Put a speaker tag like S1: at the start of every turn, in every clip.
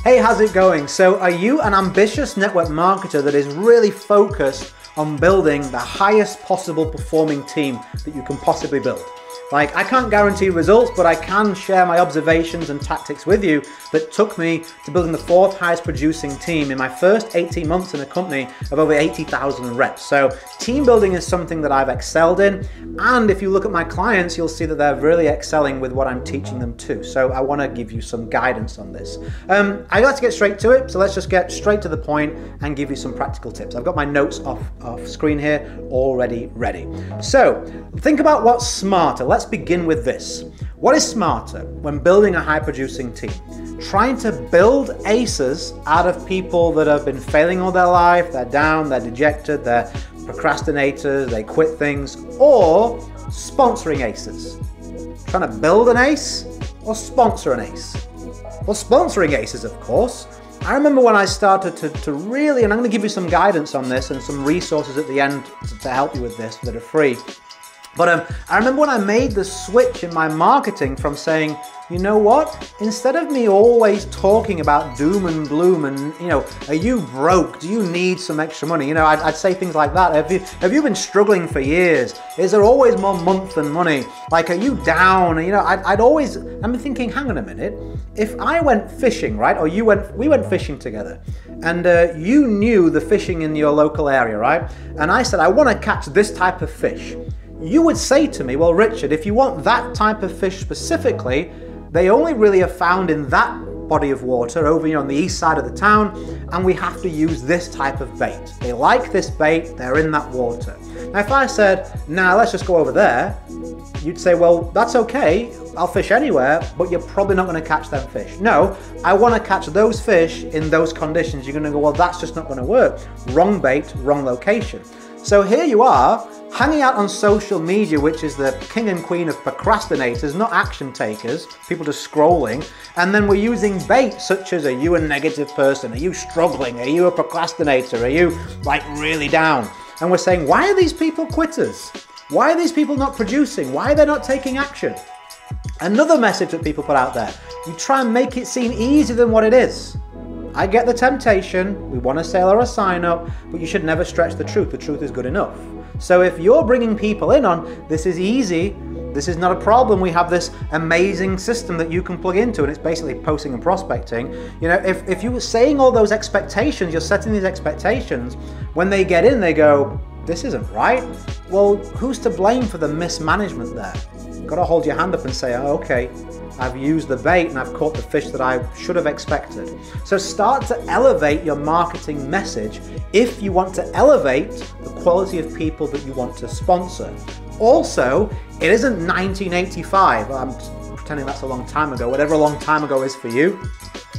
S1: Hey, how's it going? So are you an ambitious network marketer that is really focused on building the highest possible performing team that you can possibly build? Like, I can't guarantee results, but I can share my observations and tactics with you that took me to building the 4th highest producing team in my first 18 months in a company of over 80,000 reps. So team building is something that I've excelled in. And if you look at my clients, you'll see that they're really excelling with what I'm teaching them too. So I want to give you some guidance on this. I like to get straight to it. So let's just get straight to the point and give you some practical tips. I've got my notes off screen here already ready. So think about what's smarter. Let's begin with this. What is smarter when building a high-producing team? Trying to build aces out of people that have been failing all their life, they're down, they're dejected, they're procrastinators, they quit things, or sponsoring aces? Trying to build an ace or sponsor an ace? Well, sponsoring aces, of course. I remember when I started to really, and I'm going to give you some guidance on this and some resources at the end to help you with this that are free. But I remember when I made the switch in my marketing from saying, you know what, instead of me always talking about doom and gloom and, you know, are you broke? Do you need some extra money? You know, I'd say things like that. Have you been struggling for years? Is there always more month than money? Like, are you down? You know, I'm thinking, hang on a minute. If I went fishing, right, or we went fishing together, and you knew the fishing in your local area, right? And I said, I want to catch this type of fish. You would say to me, well, Richard, if you want that type of fish specifically, they only really are found in that body of water over on the east side of the town, and we have to use this type of bait. They like this bait, they're in that water. Now, if I said, nah, let's just go over there, you'd say, well, that's okay, I'll fish anywhere, but you're probably not going to catch them fish. No, I want to catch those fish in those conditions. You're going to go, well, that's just not going to work. Wrong bait, wrong location. So here you are, hanging out on social media, which is the king and queen of procrastinators, not action takers, people just scrolling, and then we're using bait such as, are you a negative person? Are you struggling? Are you a procrastinator? Are you like really down? And we're saying, why are these people quitters? Why are these people not producing? Why are they not taking action? Another message that people put out there, you try and make it seem easier than what it is. I get the temptation, we want a sale or a sign up, but you should never stretch the truth. The truth is good enough. So if you're bringing people in on, this is easy, this is not a problem, we have this amazing system that you can plug into, and it's basically posting and prospecting. You know, if you were saying all those expectations, you're setting these expectations, when they get in, they go, this isn't right. Well, who's to blame for the mismanagement there? You've got to hold your hand up and say, oh, okay, I've used the bait and I've caught the fish that I should have expected. So start to elevate your marketing message if you want to elevate the quality of people that you want to sponsor. Also, it isn't 1985. I'm pretending that's a long time ago, whatever a long time ago is for you,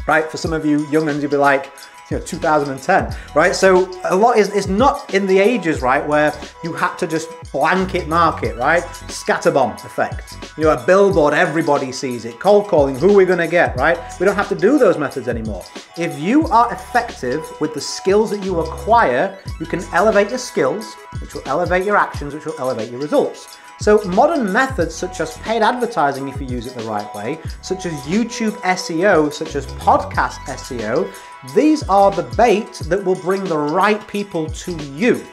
S1: right? For some of you young'uns, you'll be like, you know, 2010, right? So a lot is not in the ages, right, where you had to just blanket market, right? Scatterbomb effect. You know, a billboard, everybody sees it. Cold calling, who are we gonna get, right? We don't have to do those methods anymore. If you are effective with the skills that you acquire, you can elevate your skills, which will elevate your actions, which will elevate your results. So modern methods such as paid advertising, if you use it the right way, such as YouTube SEO, such as podcast SEO, these are the bait that will bring the right people to you.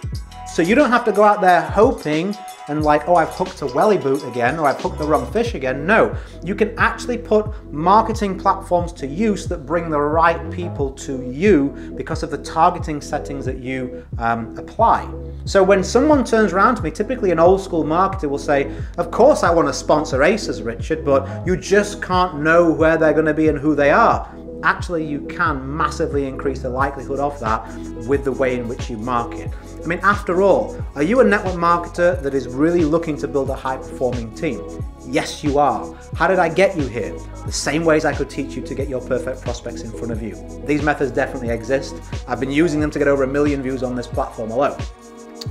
S1: So you don't have to go out there hoping and like, oh, I've hooked a welly boot again, or I've hooked the wrong fish again. No, you can actually put marketing platforms to use that bring the right people to you because of the targeting settings that you apply. So when someone turns around to me, typically an old school marketer will say, of course I want to sponsor aces, Richard, but you just can't know where they're going to be and who they are. Actually, you can massively increase the likelihood of that with the way in which you market. I mean, after all, are you a network marketer that is really looking to build a high-performing team? Yes, you are. How did I get you here? The same ways I could teach you to get your perfect prospects in front of you. These methods definitely exist. I've been using them to get over 1 million views on this platform alone.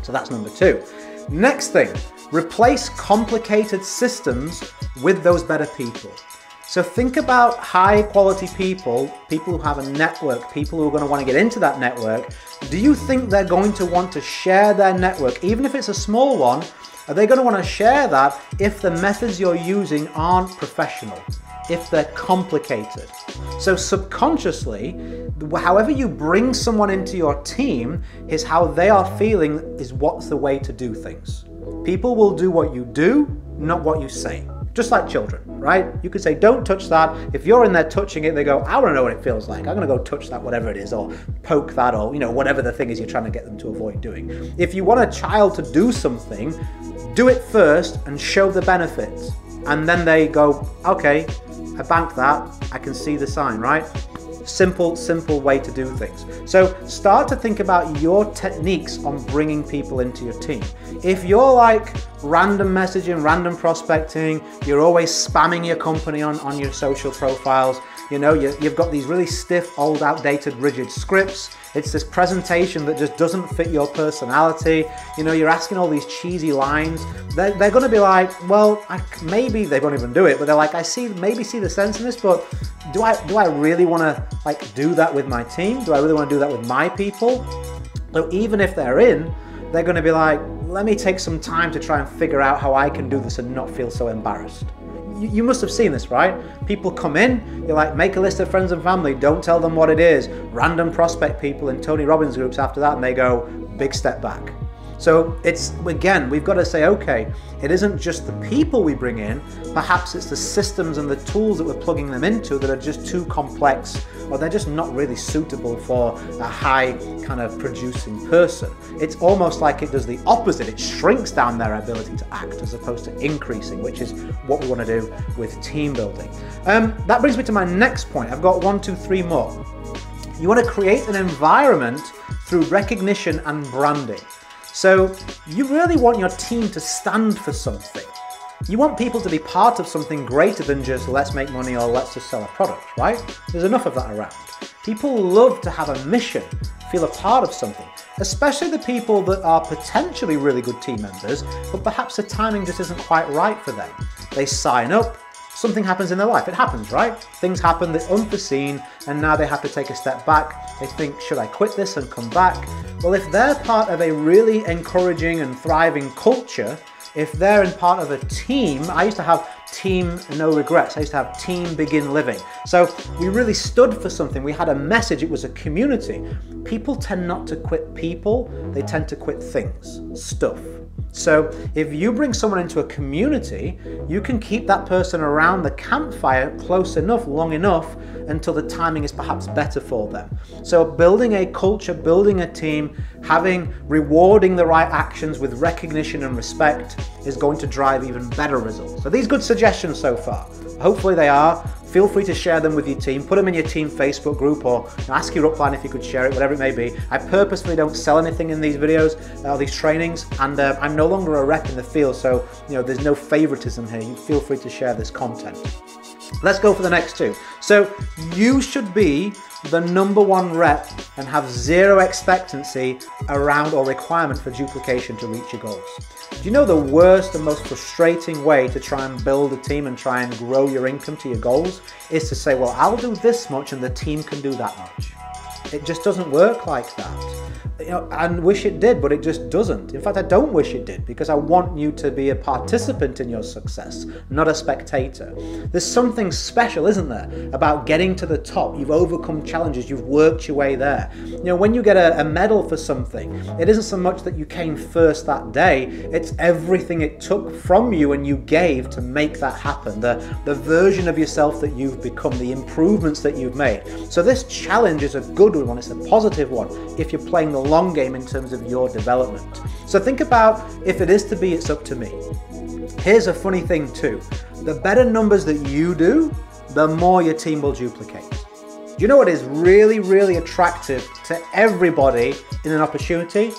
S1: So that's number 2. Next thing, replace complicated systems with those better people. So think about high quality people, people who have a network, people who are going to want to get into that network. Do you think they're going to want to share their network, even if it's a small one? Are they going to want to share that if the methods you're using aren't professional? if they're complicated. So subconsciously, however you bring someone into your team is how they are feeling is what's the way to do things. People will do what you do, not what you say. Just like children, right? You could say, don't touch that. If you're in there touching it, they go, I want to know what it feels like. I'm going to go touch that, whatever it is, or poke that, or, whatever the thing is you're trying to get them to avoid doing. If you want a child to do something, do it first and show the benefits. And then they go, okay, I banked that. I can see the sign, right? Simple way to do things. So start to think about your techniques on bringing people into your team. If you're like random messaging, random prospecting, you're always spamming your company on your social profiles, you've got these really stiff, old, outdated, rigid scripts. It's this presentation that just doesn't fit your personality. You're asking all these cheesy lines. They're going to be like, well, maybe they won't even do it, but they're like, maybe see the sense in this, but do I really want to do that with my team? Do I really want to do that with my people? So even if they're in, they're going to be like, let me take some time to try and figure out how I can do this and not feel so embarrassed. You must have seen this, right? People come in, you're like, make a list of friends and family, don't tell them what it is. Random prospect people in Tony Robbins groups after that, and they go, big step back. So again, we've got to say, okay, it isn't just the people we bring in, perhaps it's the systems and the tools that we're plugging them into that are just too complex, or they're just not really suitable for a high kind of producing person. It's almost like it does the opposite. It shrinks down their ability to act as opposed to increasing, which is what we want to do with team building. That brings me to my next point. I've got 1, 2, 3 more. You want to create an environment through recognition and branding. So you really want your team to stand for something. You want people to be part of something greater than just let's make money or let's just sell a product, right? There's enough of that around. People love to have a mission, feel a part of something, especially the people that are potentially really good team members, but perhaps the timing just isn't quite right for them. They sign up, something happens in their life. It happens, right? Things happen that's unforeseen, and now they have to take a step back. They think, should I quit this and come back? Well, if they're part of a really encouraging and thriving culture, if they're in part of a team, I used to have team no regrets. I used to have team begin living. So we really stood for something. We had a message. It was a community. People tend not to quit people. They tend to quit things, stuff. So if you bring someone into a community, you can keep that person around the campfire close enough, long enough, until the timing is perhaps better for them. So building a culture, building a team, rewarding the right actions with recognition and respect is going to drive even better results. So these good suggestions so far. Hopefully they are. Feel free to share them with your team. Put them in your team Facebook group, or ask your upline if you could share it, whatever it may be. I purposefully don't sell anything in these videos or these trainings, and I'm no longer a rep in the field, so there's no favoritism here. You feel free to share this content. Let's go for the next 2. So you should be the #1 rep and have zero expectancy around or requirement for duplication to reach your goals. Do you know the worst and most frustrating way to try and build a team and try and grow your income to your goals is to say, well, I'll do this much and the team can do that much. It just doesn't work like that. I wish it did, but it just doesn't. In fact, I don't wish it did, because I want you to be a participant in your success, not a spectator. There's something special, isn't there, about getting to the top. You've overcome challenges, you've worked your way there. When you get a medal for something, it isn't so much that you came first that day, it's everything it took from you and you gave to make that happen, the version of yourself that you've become, the improvements that you've made. So this challenge is a good one, it's a positive one, if you're playing the long game in terms of your development. So think about, if it is to be, it's up to me. Here's a funny thing too. The better numbers that you do, the more your team will duplicate. Do you know what is really, really attractive to everybody in an opportunity?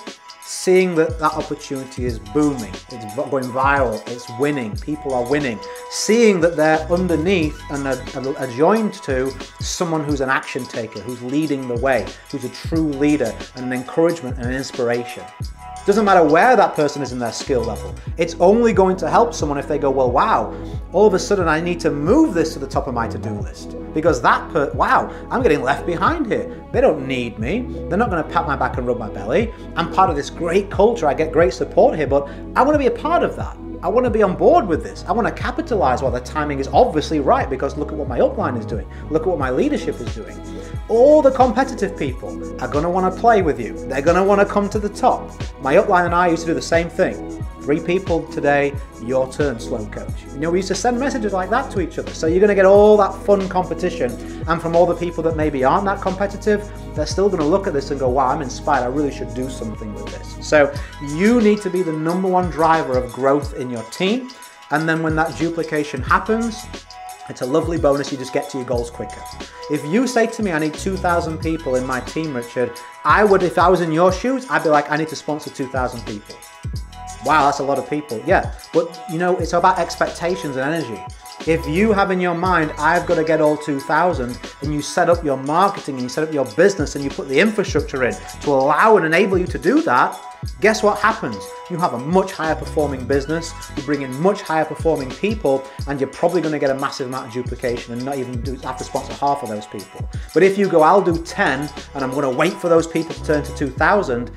S1: Seeing that opportunity is booming, it's going viral, it's winning, people are winning. Seeing that they're underneath and are joined to someone who's an action taker, who's leading the way, who's a true leader, and an encouragement and an inspiration. Doesn't matter where that person is in their skill level. It's only going to help someone if they go, well, wow, all of a sudden I need to move this to the top of my to-do list. Because wow, I'm getting left behind here. They don't need me. They're not going to pat my back and rub my belly. I'm part of this great culture. I get great support here, but I want to be a part of that. I want to be on board with this. I want to capitalize while the timing is obviously right, because look at what my upline is doing. Look at what my leadership is doing. All the competitive people are going to want to play with you. They're going to want to come to the top. My upline and I used to do the same thing. 3 people today, your turn, slow coach. You know, we used to send messages like that to each other. So you're going to get all that fun competition. And from all the people that maybe aren't that competitive, they're still going to look at this and go, wow, I'm inspired. I really should do something with this. So you need to be the #1 driver of growth in your team. And then when that duplication happens, it's a lovely bonus. You just get to your goals quicker. If you say to me, I need 2,000 people in my team, Richard, I would, if I was in your shoes, I'd be like, I need to sponsor 2,000 people. Wow, that's a lot of people. Yeah, but you know, it's about expectations and energy. If you have in your mind, I've got to get all 2,000, and you set up your marketing and you set up your business and you put the infrastructure in to allow and enable you to do that, guess what happens? You have a much higher performing business, you bring in much higher performing people, and you're probably going to get a massive amount of duplication and not even have to sponsor half of those people. But if you go, I'll do 10 and I'm going to wait for those people to turn to 2,000,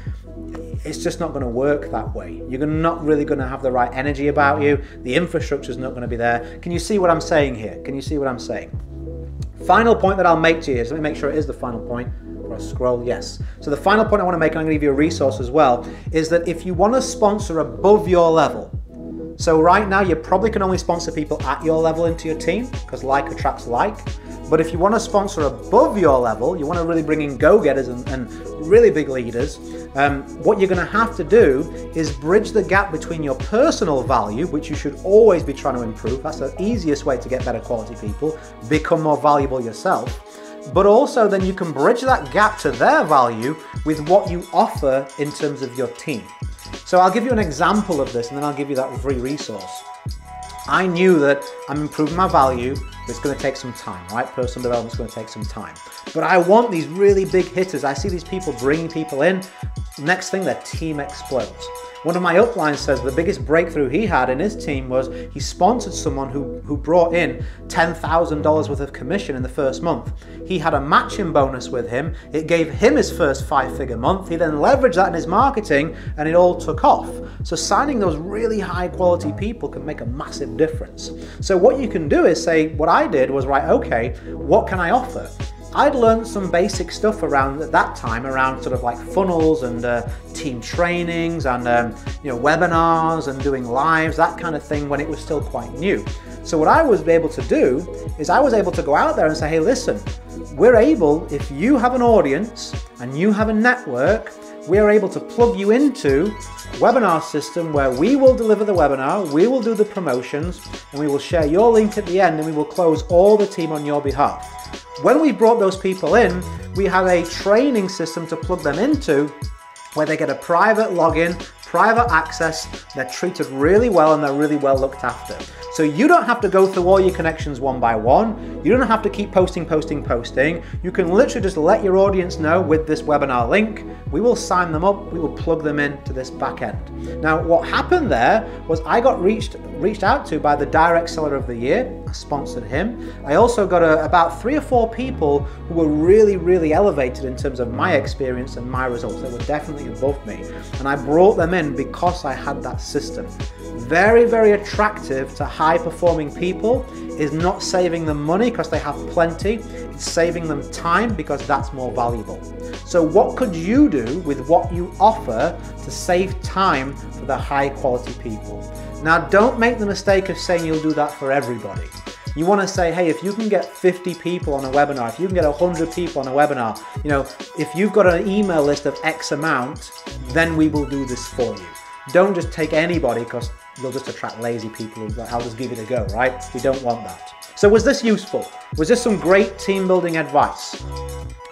S1: it's just not going to work that way. You're not really going to have the right energy about you. The infrastructure is not going to be there. Can you see what I'm saying here? Can you see what I'm saying? Final point that I'll make to you is, let me make sure it is the final point. Before I scroll, yes. So the final point I want to make, and I'm going to give you a resource as well, is that if you want to sponsor above your level, so right now you probably can only sponsor people at your level into your team, because like attracts like. But if you want to sponsor above your level, you want to really bring in go-getters and really big leaders, what you're going to have to do is bridge the gap between your personal value, which you should always be trying to improve. That's the easiest way to get better quality people, become more valuable yourself. But also then you can bridge that gap to their value with what you offer in terms of your team. So I'll give you an example of this, and then I'll give you that free resource. I knew that I'm improving my value, but it's going to take some time, right? Personal development's going to take some time. But I want these really big hitters. I see these people bringing people in. Next thing, their team explodes. One of my uplines says the biggest breakthrough he had in his team was he sponsored someone who brought in $10,000 worth of commission in the first month. He had a matching bonus with him. It gave him his first 5-figure month. He then leveraged that in his marketing, and it all took off. So signing those really high quality people can make a massive difference. So what you can do is say, what I did was, right, okay, what can I offer? I'd learned some basic stuff around at that time, around sort of like funnels and team trainings and webinars and doing lives, that kind of thing, when it was still quite new. So what I was able to do is I was able to go out there and say, hey, listen, we're able, if you have an audience and you have a network, we're able to plug you into a webinar system where we will deliver the webinar, we will do the promotions, and we will share your link at the end, and we will close all the team on your behalf. When we brought those people in, we have a training system to plug them into where they get a private login, private access, they're treated really well, and they're really well looked after. So you don't have to go through all your connections one by one. You don't have to keep posting. You can literally just let your audience know with this webinar link. We will sign them up, we will plug them into this back end. Now, what happened there was I got reached out to by the Direct Seller of the Year. I sponsored him. I also got about 3 or 4 people who were really, really elevated in terms of my experience and my results. They were definitely above me. And I brought them in because I had that system. Very, very attractive to high performing people is not saving them money because they have plenty. It's saving them time because that's more valuable. So what could you do with what you offer to save time for the high quality people? Now, don't make the mistake of saying you'll do that for everybody. You want to say, hey, if you can get 50 people on a webinar, if you can get 100 people on a webinar, if you've got an email list of X amount, then we will do this for you. Don't just take anybody, because you'll just attract lazy people who's like, I'll just give it a go, right? We don't want that. So was this useful? Was this some great team building advice?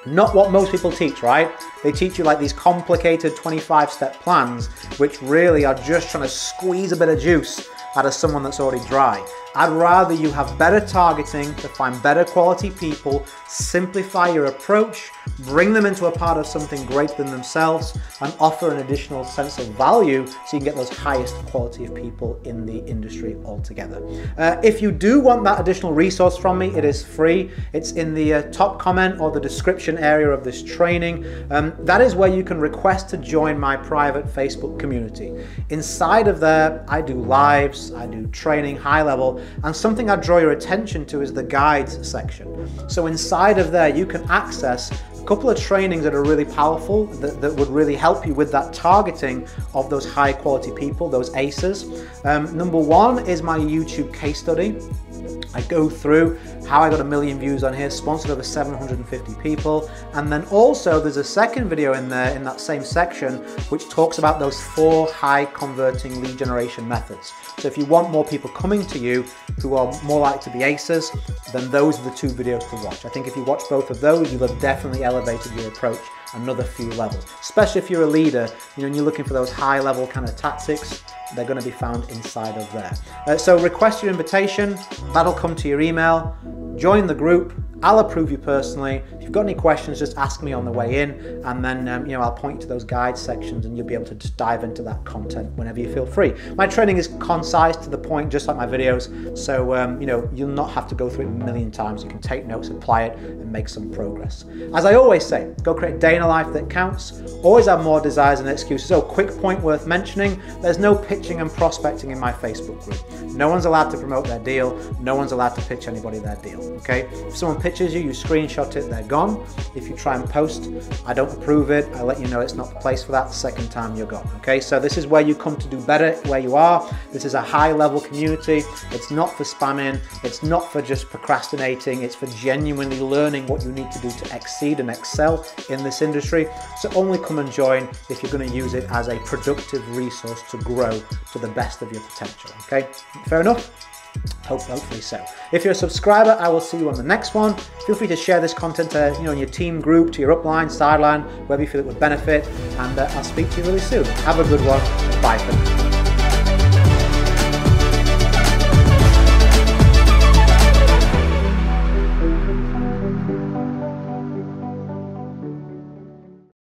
S1: Not what most people teach, right? They teach you like these complicated 25-step plans, which really are just trying to squeeze a bit of juice out of someone that's already dry. I'd rather you have better targeting to find better quality people, simplify your approach, bring them into a part of something greater than themselves, and offer an additional sense of value so you can get those highest quality of people in the industry altogether. If you do want that additional resource from me, it is free. It's in the top comment or the description area of this training. That is where you can request to join my private Facebook community. Inside of there, I do lives, workshops, I do training high level, and something I draw your attention to is the guides section. So inside of there you can access a couple of trainings that are really powerful, that would really help you with that targeting of those high quality people, those aces. Number one is my YouTube case study. I go through how I got 1 million views on here, sponsored over 750 people. And then also there's a second video in there in that same section which talks about those 4 high converting lead generation methods. So if you want more people coming to you who are more likely to be aces, then those are the 2 videos to watch. I think if you watch both of those, you'll have definitely elevated your approach another few levels, especially if you're a leader, and you're looking for those high level kind of tactics. They're going to be found inside of there. So request your invitation, that'll come to your email. Join the group, I'll approve you personally. If you've got any questions, just ask me on the way in, and then I'll point you to those guide sections, and you'll be able to just dive into that content whenever you feel free. My training is concise, to the point, just like my videos, so you'll not have to go through it a million times. You can take notes, apply it, and make some progress. As I always say, go create a day in a life that counts. Always have more desires than excuses. So quick point worth mentioning, there's no pitching and prospecting in my Facebook group. No one's allowed to promote their deal. No one's allowed to pitch anybody their deal, okay? If someone pitches you, you screenshot it, they're gone. If you try and post, I don't approve it. I let you know it's not the place for that. Second time, you're gone, okay? So this is where you come to do better, where you are. This is a high level community. It's not for spamming. It's not for just procrastinating. It's for genuinely learning what you need to do to exceed and excel in this industry. So only come and join if you're going to use it as a productive resource to grow to the best of your potential, okay? Fair enough? Hopefully so. If you're a subscriber, I will see you on the next one. Feel free to share this content in your team group, to your upline, sideline, wherever you feel it would benefit, and I'll speak to you really soon. Have a good one. Bye for now.